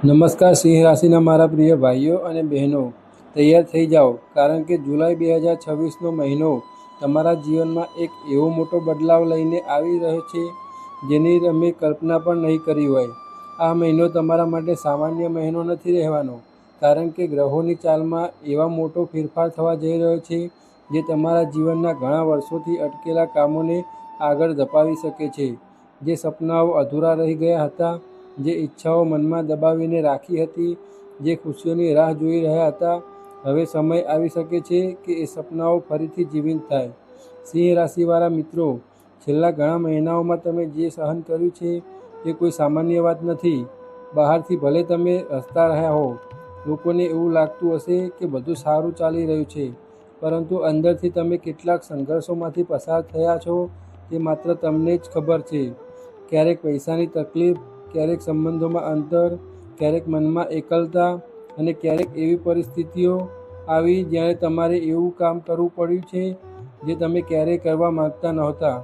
નમસ્કાર સિંહ રાશિના મારા પ્રિય ભાઈઓ અને બહેનો, તૈયાર થઈ જાઓ, કારણ કે જુલાઈ 2026નો મહિનો તમારા જીવનમાં એક એવો મોટો બદલાવ લઈને આવી રહ્યો છે જેની તમે કલ્પના પણ નહીં કરી હોય. આ મહિનો તમારા માટે સામાન્ય મહિનો નથી રહેવાનો, કારણ કે ગ્રહોની ચાલમાં એવા મોટો ફેરફાર થવા જઈ રહ્યો છે જે તમારા જીવનના ઘણા વર્ષોથી અટકેલા કામોને આગળ ધપાવી શકે છે. જે સપનાઓ અધૂરા રહી ગયા હતા, જે ઈચ્છાઓ મનમાં દબાવીને રાખી હતી, જે ખુશીઓની રાહ જોઈ રહ્યા હતા, હવે સમય આવી શકે છે કે એ સપનાઓ ફરીથી જીવંત થાય. સિંહ રાશિવાળા મિત્રો, છેલ્લા ઘણા મહિનાઓમાં તમે જે સહન કર્યું છે એ કોઈ સામાન્ય વાત નથી. બહારથી ભલે તમે હસતા રહ્યા હો, લોકોને એવું લાગતું હશે કે બધું સારું ચાલી રહ્યું છે, પરંતુ અંદરથી તમે કેટલાક સંઘર્ષોમાંથી પસાર થયા છો તે માત્ર તમને જ ખબર છે. ક્યારેક પૈસાની તકલીફ, ક્યારેક સંબંધોમાં અંતર, ક્યારેક મનમાં એકલતા, અને ક્યારેક એવી પરિસ્થિતિઓ આવી જ્યારે તમારે એવું કામ કરવું પડ્યું છે જે તમે ક્યારેય કરવા માંગતા નહોતા.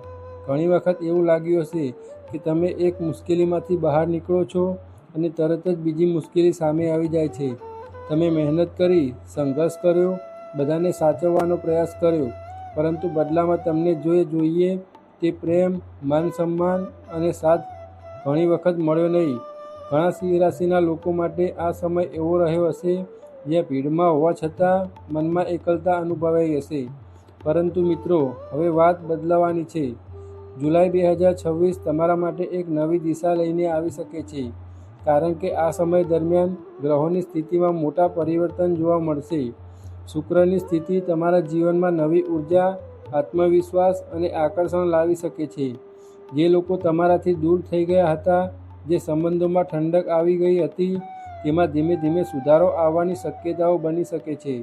ઘણી વખત એવું લાગ્યું હશે કે તમે એક મુશ્કેલીમાંથી બહાર નીકળો છો અને તરત જ બીજી મુશ્કેલી સામે આવી જાય છે. તમે મહેનત કરી, સંઘર્ષ કર્યો, બધાને સાચવવાનો પ્રયાસ કર્યો, પરંતુ બદલામાં તમને જે જોઈએ તે પ્રેમ, માન-સન્માન અને સાથ ઘણી વખત મળ્યો નહીં. ઘણા સિંહ રાશિના લોકો માટે આ સમય એવો રહ્યો હશે જ્યાં ભીડમાં હોવા છતાં મનમાં એકલતા અનુભવાઈ હશે. પરંતુ મિત્રો, હવે વાત બદલવાની છે. જુલાઈ 2026 તમારા માટે એક નવી દિશા લઈને આવી શકે છે, કારણ કે આ સમય દરમિયાન ગ્રહોની સ્થિતિમાં મોટા પરિવર્તન જોવા મળશે. શુક્રની સ્થિતિ તમારા જીવનમાં નવી ઉર્જા, આત્મવિશ્વાસ અને આકર્ષણ લાવી શકે છે. જે લોકો તમારાથી દૂર થઈ ગયા હતા, જે સંબંધોમાં ઠંડક આવી ગઈ હતી, તેમાં ધીમે ધીમે સુધારો આવવાની શક્યતાઓ બની શકે છે.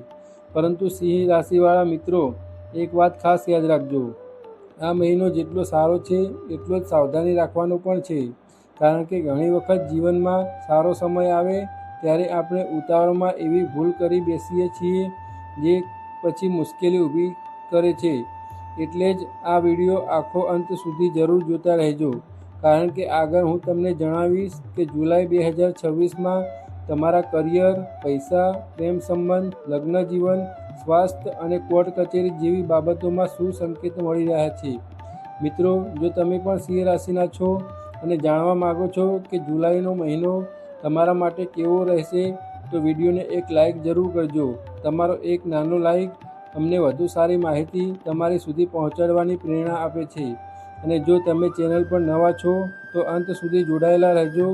પરંતુ સિંહ રાશિવાળા મિત્રો, એક વાત ખાસ યાદ રાખજો. આ મહિનો જેટલો સારો છે એટલો જ સાવધાની રાખવાનો પણ છે, કારણ કે ઘણી વખત જીવનમાં સારો સમય આવે ત્યારે આપણે ઉતાવળમાં એવી ભૂલ કરી બેસીએ છીએ જે પછી મુશ્કેલી ઊભી કરે છે. એટલે જ આ વિડીયો આખો અંત સુધી જરૂર જોતા રહેજો, કારણ કે આગળ હું તમને જણાવીશ કે જુલાઈ 2026માં તમારા કરિયર, પૈસા, પ્રેમ સંબંધ, લગ્ન જીવન, સ્વાસ્થ્ય અને કોર્ટ કચેરી જેવી બાબતોમાં શું સંકેત મળી રહ્યા છે. મિત્રો, જો તમે પણ સિંહ રાશિના છો અને જાણવા માગો છો કે જુલાઈનો મહિનો તમારા માટે કેવો રહેશે, તો વિડીયોને એક લાઈક જરૂર કરજો. તમારો એક નાનો લાઈક અમને વધુ સારી માહિતી તમારી સુધી પહોંચાડવાની પ્રેરણા આપે છે. અને જો તમે ચેનલ પર નવા છો તો અંત સુધી જોડાયેલા રહેજો,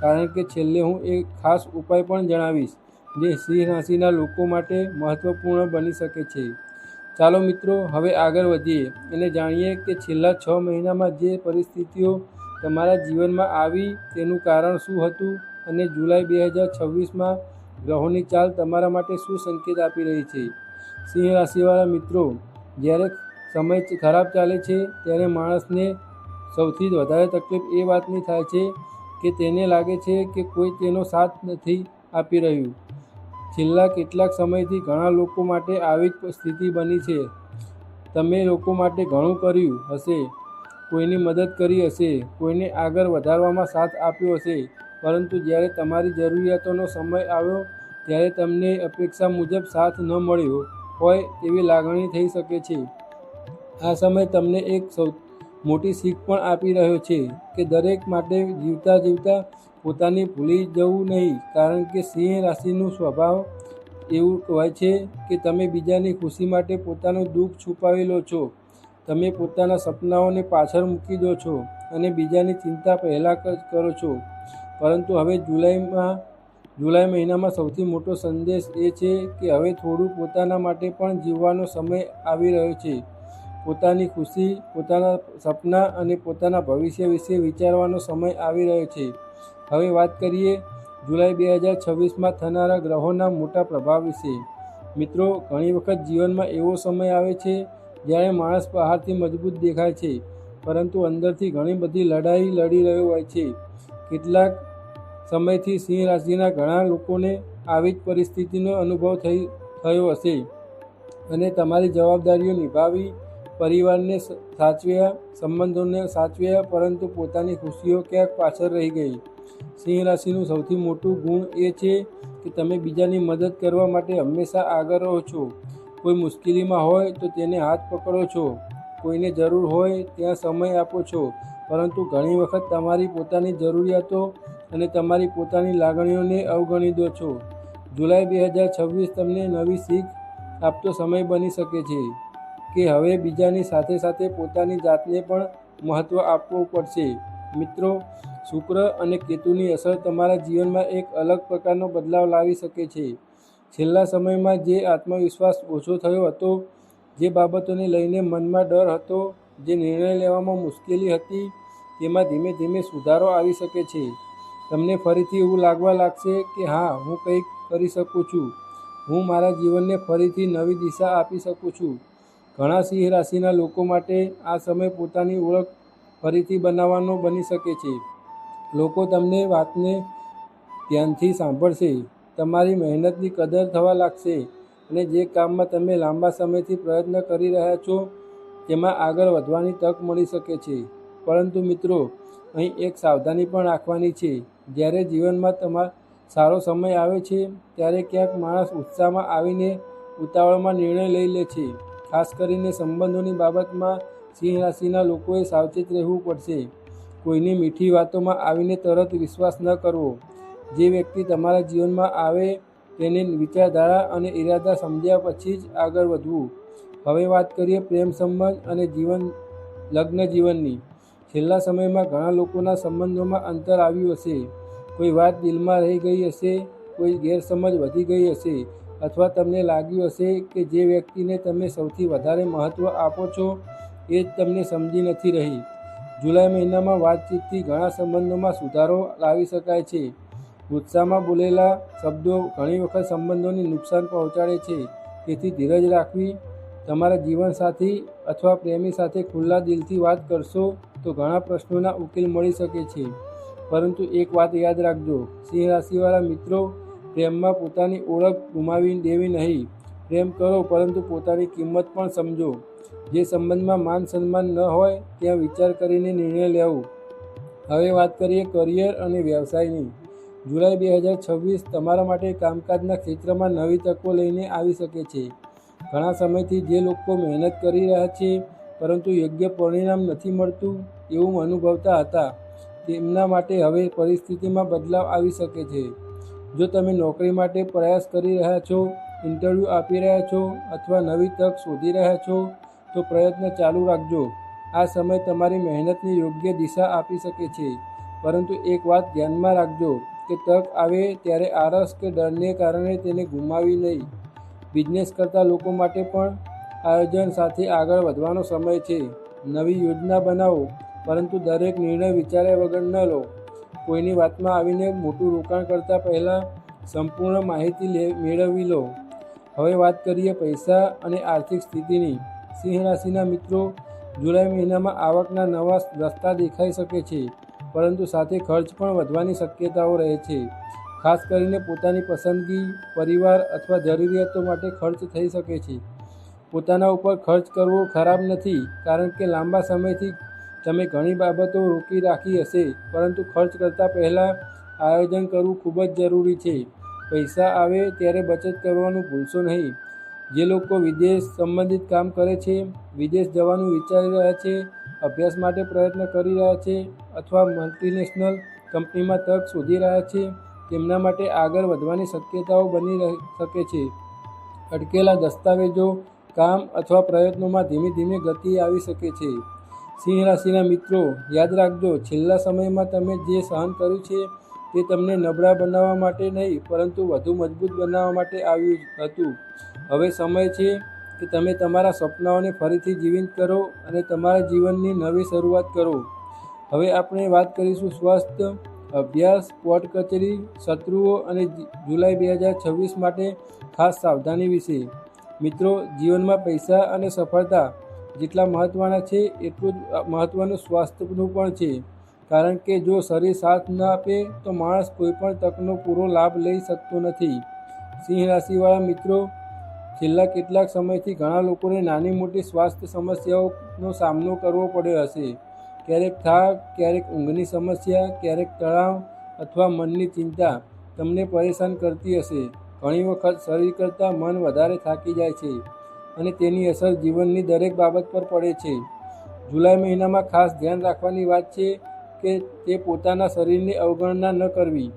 કારણ કે છેલ્લે હું એક ખાસ ઉપાય પણ જણાવીશ જે સિંહ રાશિના લોકો માટે મહત્વપૂર્ણ બની શકે છે. ચાલો મિત્રો, હવે આગળ વધીએ અને જાણીએ કે છેલ્લા 6 મહિનામાં જે પરિસ્થિતિઓ તમારા જીવનમાં આવી તેનું કારણ શું હતું અને જુલાઈ 2026માં ગ્રહોની ચાલ તમારા માટે શું સંકેત આપી રહી છે. સિંહ રાશિવાળા મિત્રો, જ્યારે સમય ખરાબ ચાલે છે ત્યારે માણસને સૌથી વધારે તકલીફ એ વાતની થાય છે કે તેને લાગે છે કે કોઈ તેનો સાથ નથી આપી રહ્યું. છેલ્લા કેટલાક સમયથી ઘણા લોકો માટે આવી જ સ્થિતિ બની છે. તમે લોકો માટે ઘણું કર્યું હશે, કોઈની મદદ કરી હશે, કોઈને આગળ વધારવામાં સાથ આપ્યો હશે, પરંતુ જ્યારે તમારી જરૂરિયાતોનો સમય આવ્યો ત્યારે તમને અપેક્ષા મુજબ સાથ ન મળ્યો હોય તેવી લાગણી થઈ શકે છે. આ સમય તમને એક મોટી શીખ પણ આપી રહ્યો છે કે દરેક માટે જીવતા જીવતા પોતાને ભૂલી જવું નહીં, કારણ કે સિંહ રાશિનું સ્વભાવ એવું હોય છે કે તમે બીજાની ખુશી માટે પોતાનું દુઃખ છુપાવી લો છો. તમે પોતાના સપનાઓને પાછળ મૂકી દો છો અને બીજાની ચિંતા પહેલાં કરો છો. પરંતુ હવે જુલાઈ મહિનામાં સૌથી મોટો સંદેશ એ છે કે હવે થોડું પોતાના માટે પણ જીવવાનો સમય આવી રહ્યો છે. પોતાની ખુશી, પોતાના સપના અને પોતાના ભવિષ્ય વિશે વિચારવાનો સમય આવી રહ્યો છે. હવે વાત કરીએ જુલાઈ 2026માં થનારા ગ્રહોના મોટા પ્રભાવ વિશે. મિત્રો, ઘણી વખત જીવનમાં એવો સમય આવે છે જ્યારે માણસ બહારથી મજબૂત દેખાય છે, પરંતુ અંદરથી ઘણી બધી લડાઈ લડી રહ્યો હોય છે. કેટલાક સમયથી સિંહ રાશિના ઘણા લોકોને આવી જ પરિસ્થિતિનો અનુભવ થયો હશે અને તમારી જવાબદારીઓ નિભાવી, પરિવારને સાચવ્યા, સંબંધોને સાચવ્યા, પરંતુ પોતાની ખુશીઓ ક્યાંક પાછળ રહી ગઈ. સિંહ રાશિનું સૌથી મોટું ગુણ એ છે કે તમે બીજાની મદદ કરવા માટે હંમેશા આગળ રહો છો. કોઈ મુશ્કેલીમાં હોય તો તેને હાથ પકડો છો. કોઈને જરૂર હોય ત્યાં સમય આપો છો. પરંતુ ઘણી વખત તમારી પોતાની જરૂરિયાતો અને તમારી પોતાની લાગણીઓને અવગણી દો છો. જુલાઈ 2026 તમને નવી શીખ આપતો સમય બની શકે છે કે હવે બીજાની સાથે સાથે પોતાની જાતને પણ મહત્ત્વ આપવું પડશે. મિત્રો, શુક્ર અને કેતુની અસર તમારા જીવનમાં એક અલગ પ્રકારનો બદલાવ લાવી શકે છે. છેલ્લા સમયમાં જે આત્મવિશ્વાસ ઓછો થયો હતો, જે બાબતોને લઈને મનમાં ડર હતો, જે નિર્ણય લેવામાં મુશ્કેલી હતી, તેમાં ધીમે ધીમે સુધારો આવી શકે છે. તમને ફરીથી એવું લાગવા લાગશે કે હા, હું કંઈક કરી શકું છું. હું મારા જીવનને ફરીથી નવી દિશા આપી શકું છું. ઘણા સિંહ રાશિના લોકો માટે આ સમય પોતાની ઓળખ ફરીથી બનાવવાનો બની શકે છે. લોકો તમને વાતને ધ્યાનથી સાંભળશે, તમારી મહેનતની કદર થવા લાગશે અને જે કામમાં તમે લાંબા સમયથી પ્રયત્ન કરી રહ્યા છો તેમાં આગળ વધવાની તક મળી શકે છે. પરંતુ મિત્રો, અહીં એક સાવધાની પણ રાખવાની છે. જ્યારે જીવનમાં સારો સમય આવે છે ત્યારે ક્યાંક માણસ ઉત્સાહમાં આવીને ઉતાવળમાં નિર્ણય લઈ લે છે. ખાસ કરીને સંબંધોની બાબતમાં સિંહ રાશિના લોકોએ સાવચેત રહેવું પડશે. કોઈની મીઠી વાતોમાં આવીને તરત વિશ્વાસ ન કરવો. જે વ્યક્તિ તમારા જીવનમાં આવે તેની વિચારધારા અને ઇરાદા સમજ્યા પછી જ આગળ વધવું. હવે વાત કરીએ પ્રેમ સંબંધ અને લગ્ન જીવનની. છેલ્લા સમયમાં ઘણા લોકોના સંબંધોમાં અંતર આવ્યું હશે. કોઈ વાત દિલમાં રહી ગઈ હશે, કોઈ ગેરસમજ વધી ગઈ હશે, અથવા તમને લાગ્યું હશે કે જે વ્યક્તિને તમે સૌથી વધારે મહત્ત્વ આપો છો એ જ તમને સમજી નથી રહી. જુલાઈ મહિનામાં વાતચીતથી ઘણા સંબંધોમાં સુધારો લાવી શકાય છે. ગુસ્સામાં બોલેલા શબ્દો ઘણી વખત સંબંધોને નુકસાન પહોંચાડે છે. તેથી ધીરજ રાખવી. તમારા જીવનસાથી અથવા પ્રેમી સાથે ખુલ્લા દિલથી વાત કરશો તો ઘણા પ્રશ્નોના ઉકેલ મળી શકે છે. પરંતુ એક વાત યાદ રાખજો, સિંહ રાશિવાળા મિત્રો, પ્રેમમાં પોતાની ઓળખ ગુમાવી દેવી નહીં. પ્રેમ કરો પરંતુ પોતાની કિંમત પણ સમજો. જે સંબંધમાં માન સન્માન ન હોય ત્યાં વિચાર કરીને નિર્ણય લેવો. હવે વાત કરીએ કરિયર અને વ્યવસાયની. જુલાઈ 2026 તમારા માટે કામકાજના ક્ષેત્રમાં નવી તકો લઈને આવી શકે છે. ઘણા સમયથી જે લોકો મહેનત કરી રહ્યા છે પરંતુ યોગ્ય પરિણામ નથી મળતું એવું અનુભવતા હતા, તેમના માટે હવે પરિસ્થિતિમાં બદલાવ આવી શકે છે. જો તમે નોકરી માટે પ્રયાસ કરી રહ્યા છો, ઇન્ટરવ્યૂ આપી રહ્યા છો અથવા નવી તક શોધી રહ્યા છો તો પ્રયત્ન ચાલુ રાખજો. આ સમય તમારી મહેનતને યોગ્ય દિશા આપી શકે છે. પરંતુ એક વાત ધ્યાનમાં રાખજો કે તક આવે ત્યારે આળસ કે ડરને કારણે તેને ગુમાવી નહીં. બિઝનેસ કરતા લોકો માટે પણ આયોજન સાથે આગળ વધવાનો સમય છે. નવી યોજના બનાવો પરંતુ દરેક નિર્ણય વિચાર્યા વગર ન લો. કોઈની વાતમાં આવીને મોટું રોકાણ કરતાં પહેલાં સંપૂર્ણ માહિતી મેળવી લો. હવે વાત કરીએ પૈસા અને આર્થિક સ્થિતિની. સિંહ રાશિના મિત્રો, જુલાઈ મહિનામાં આવકના નવા રસ્તા દેખાઈ શકે છે, પરંતુ સાથે ખર્ચ પણ વધવાની શક્યતાઓ રહે છે. ખાસ કરીને પોતાની પસંદગી, પરિવાર અથવા જરૂરિયાતો માટે ખર્ચ થઈ શકે છે. પોતાના ઉપર ખર્ચ કરવો ખરાબ નથી, કારણ કે લાંબા સમયથી તમે ઘણી બાબતો રોકી રાખી હશે, પરંતુ ખર્ચ કરતાં પહેલાં આયોજન કરવું ખૂબ જ જરૂરી છે. પૈસા આવે ત્યારે બચત કરવાનું ભૂલશો નહીં. જે લોકો વિદેશ સંબંધિત કામ કરે છે, વિદેશ જવાનું વિચારી રહ્યા છે, અભ્યાસ માટે પ્રયત્ન કરી રહ્યા છે અથવા મલ્ટીનેશનલ કંપનીમાં તક શોધી રહ્યા છે, તેમના માટે આગળ વધવાની શક્યતાઓ બની શકે છે. અટકેલા દસ્તાવેજો, કામ અથવા પ્રયત્નોમાં ધીમે ધીમે ગતિ આવી શકે છે. સિંહ રાશિના મિત્રો, યાદ રાખજો, છેલ્લા સમયમાં તમે જે સહન કર્યું છે તે તમને નબળા બનાવવા માટે નહીં પરંતુ વધુ મજબૂત બનાવવા માટે આવ્યું હતું. હવે સમય છે કે તમે તમારા સપનાઓને ફરીથી જીવંત કરો અને તમારા જીવનની નવી શરૂઆત કરો. હવે આપણે વાત કરીશું સ્વાસ્થ્ય, અભ્યાસ, કોર્ટ કચેરી, શત્રુઓ અને જુલાઈ 2026 માટે ખાસ સાવધાની વિશે. મિત્રો, જીવનમાં પૈસા અને સફળતા જેટલા મહત્ત્વના છે એટલું જ મહત્ત્વનું સ્વાસ્થ્યનું પણ છે, કારણ કે જો શરીર સાથ ન આપે તો માણસ કોઈપણ તકનો પૂરો લાભ લઈ શકતો નથી. સિંહ રાશિવાળા મિત્રો, છેલ્લા કેટલાક સમયથી ઘણા લોકોને નાની મોટી સ્વાસ્થ્ય સમસ્યાઓનો સામનો કરવો પડ્યો હશે. ક્યારેક થાક, ક્યારેક ઊંઘની સમસ્યા, ક્યારેક તણાવ, અથવા મનની ચિંતા તમને પરેશાન કરતી હશે. ઘણી વખત શરીર કરતાં મન વધારે થાકી જાય છે અને તેની અસર જીવનની દરેક બાબત પર પડે છે. જુલાઈ મહિનામાં ખાસ ધ્યાન રાખવાની વાત છે કે તે પોતાના શરીરની અવગણના ન કરવી.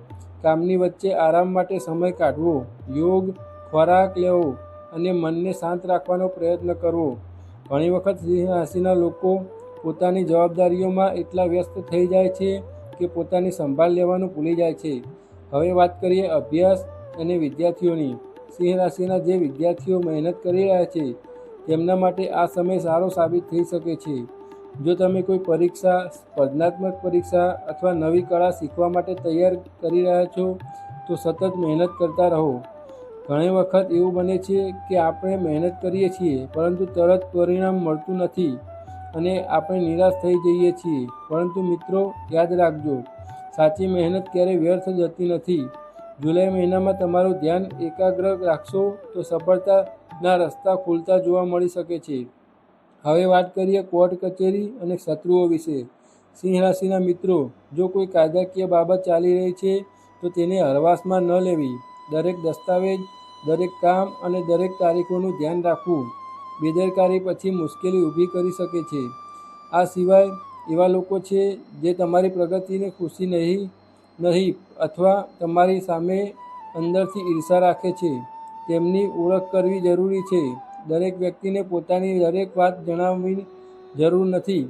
કામની વચ્ચે આરામ માટે સમય કાઢવો, યોગ, ખોરાક લેવો અને મનને શાંત રાખવાનો પ્રયત્ન કરવો. ઘણી વખત સિંહ રાશિના લોકો પોતાની જવાબદારીઓમાં એટલા વ્યસ્ત થઈ જાય છે કે પોતાની સંભાળ લેવાનું ભૂલી જાય છે. હવે વાત કરીએ અભ્યાસ અને વિદ્યાર્થીઓની. સિંહ રાશિના જે વિદ્યાર્થીઓ મહેનત કરી રહ્યા છે તેમના માટે આ સમય સારો સાબિત થઈ શકે છે. જો તમે કોઈ પરીક્ષા, સ્પર્ધાત્મક પરીક્ષા અથવા નવી કળા શીખવા માટે તૈયાર કરી રહ્યા છો તો સતત મહેનત કરતા રહો. ઘણી વખત એવું બને છે કે આપણે મહેનત કરીએ છીએ પરંતુ તરત પરિણામ મળતું નથી અને આપણે નિરાશ થઈ જઈએ છીએ. પરંતુ મિત્રો, યાદ રાખજો, સાચી મહેનત ક્યારેય વ્યર્થ જતી નથી. જુલાઈ મહિનામાં તમારું ધ્યાન એકાગ્ર રાખશો તો સફળતાના રસ્તા ખુલતા જોવા મળી શકે છે. હવે વાત કરીએ કોર્ટ કચેરી અને શત્રુઓ વિશે. સિંહ રાશિના મિત્રો, જો કોઈ કાયદાકીય બાબત ચાલી રહી છે તો તેને હળવાશમાં ન લેવી. દરેક દસ્તાવેજ, દરેક કામ અને દરેક તારીખોનું ધ્યાન રાખવું. બેદરકારી પછી મુશ્કેલી ઊભી કરી શકે છે. આ સિવાય એવા લોકો છે જે તમારી પ્રગતિને ખુશી નહીં અથવા તમારી સામે અંદરથી ઈર્ષા રાખે છે. તેમની ઓળખ કરવી જરૂરી છે. દરેક વ્યક્તિને પોતાની દરેક વાત જણાવવાની જરૂર નથી.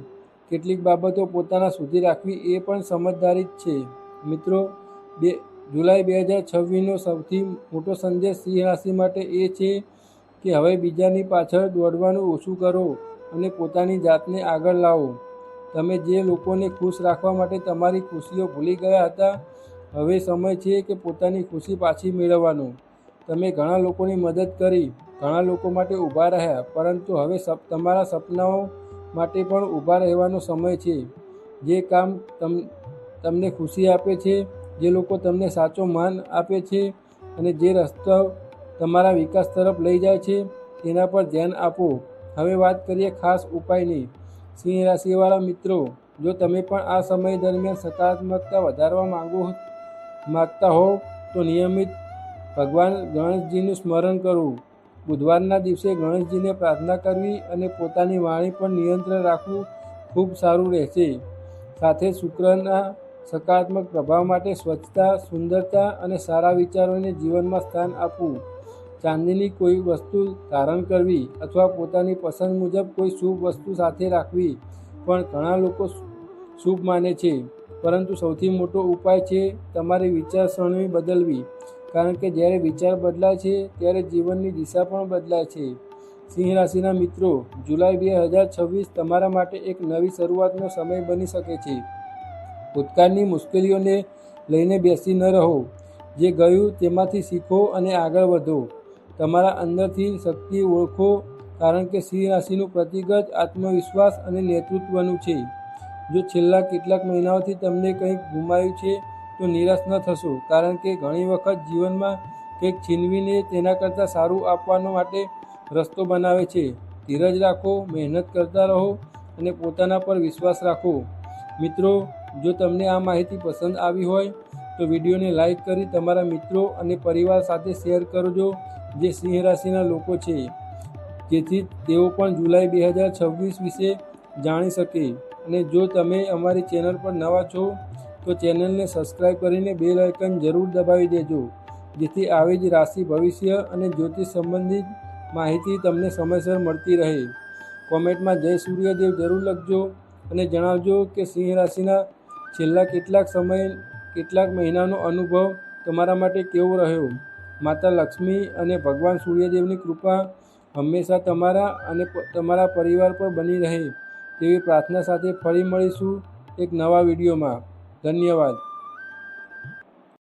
કેટલીક બાબતો પોતાના સુધી રાખવી એ પણ સમજદારી જ છે. મિત્રો, જુલાઈ 2026નો સૌથી મોટો સંદેશ સિંહ રાશિ માટે એ છે કે હવે બીજાની પાછળ દોડવાનું ઓછું કરો અને પોતાની જાતને આગળ લાવો. તમે જે લોકોને ખુશ રાખવા માટે તમારી ખુશીઓ ભૂલી ગયા હતા, હવે સમય છે કે પોતાની ખુશી પાછી મેળવવાનો. તમે ઘણા લોકોની મદદ કરી, ઘણા લોકો માટે ઊભા રહ્યા, પરંતુ હવે તમારા સપનાઓ માટે પણ ઊભા રહેવાનો સમય છે. જે કામ તમને ખુશી આપે છે, જે લોકો તમને સાચો માન આપે છે અને જે રસ્તો તમારા વિકાસ તરફ લઈ જાય છે તેના પર ધ્યાન આપો. હવે વાત કરીએ ખાસ ઉપાયની. સિંહ રાશિવાળા મિત્રો, જો તમે પણ આ સમય દરમિયાન સકારાત્મકતા વધારવા માંગતા હો તો નિયમિત ભગવાન ગણેશજીનું સ્મરણ કરવું. બુધવારના દિવસે ગણેશજીને પ્રાર્થના કરવી અને પોતાની વાણી પર નિયંત્રણ રાખવું ખૂબ સારું રહેશે. સાથે શુક્રના સકારાત્મક પ્રભાવ માટે સ્વચ્છતા, સુંદરતા અને સારા વિચારોને જીવનમાં સ્થાન આપવું. ચાંદીની કોઈ વસ્તુ ધારણ કરવી અથવા પોતાની પસંદ મુજબ કોઈ શુભ વસ્તુ સાથે રાખવી પણ ઘણા લોકો શુભ માને છે. પરંતુ સૌથી મોટો ઉપાય છે તમારી વિચારસરણી બદલવી, કારણ કે જ્યારે વિચાર બદલાય છે ત્યારે જીવનની દિશા પણ બદલાય છે. સિંહ રાશિના મિત્રો, જુલાઈ 2026 તમારા માટે એક નવી શરૂઆતનો સમય બની શકે છે. ભૂતકાળની મુશ્કેલીઓને લઈને બેસી ન રહો. જે ગયું તેમાંથી શીખો અને આગળ વધો. તમારા અંદરથી શક્તિ ઓળખો, કારણ કે સિંહ રાશિનું પ્રતીક જ આત્મવિશ્વાસ અને નેતૃત્વનું છે. જો છેલ્લા કેટલાક મહિનાઓથી તમને કંઈક ગુમાવ્યું છે તો નિરાશ ન થશો, કારણ કે ઘણી વખત જીવનમાં કંઈક છીનવીને તેના કરતાં સારું આપવાનો માટે રસ્તો બનાવે છે. ધીરજ રાખો, મહેનત કરતા રહો અને પોતાના પર વિશ્વાસ રાખો. મિત્રો, જો તમને આ માહિતી પસંદ આવી હોય તો વિડીયોને લાઈક કરી તમારા મિત્રો અને પરિવાર સાથે શેર કરજો જે સિંહ રાશિના લોકો છે, જેથી તેઓ પણ જુલાઈ 2026 વિશે જાણી શકે. અને જો તમે અમારી ચેનલ પર નવા છો તો ચેનલને સબસ્ક્રાઈબ કરીને બેલ આઇકન જરૂર દબાવી દેજો, જેથી આવી જ રાશિ ભવિષ્ય અને જ્યોતિષ સંબંધિત માહિતી તમને સમયસર મળતી રહે. કોમેન્ટમાં જય સૂર્યદેવ જરૂર લખજો અને જણાવજો કે સિંહ રાશિના છેલ્લા કેટલાક મહિનાનો અનુભવ તમારા માટે કેવો રહ્યો. માતા લક્ષ્મી અને ભગવાન સૂર્યદેવની કૃપા હંમેશા તમારા અને તમારા પરિવાર પર બની રહે તેવી પ્રાર્થના સાથે ફરી મળીશું એક નવા વિડીયોમાં. ધન્યવાદ.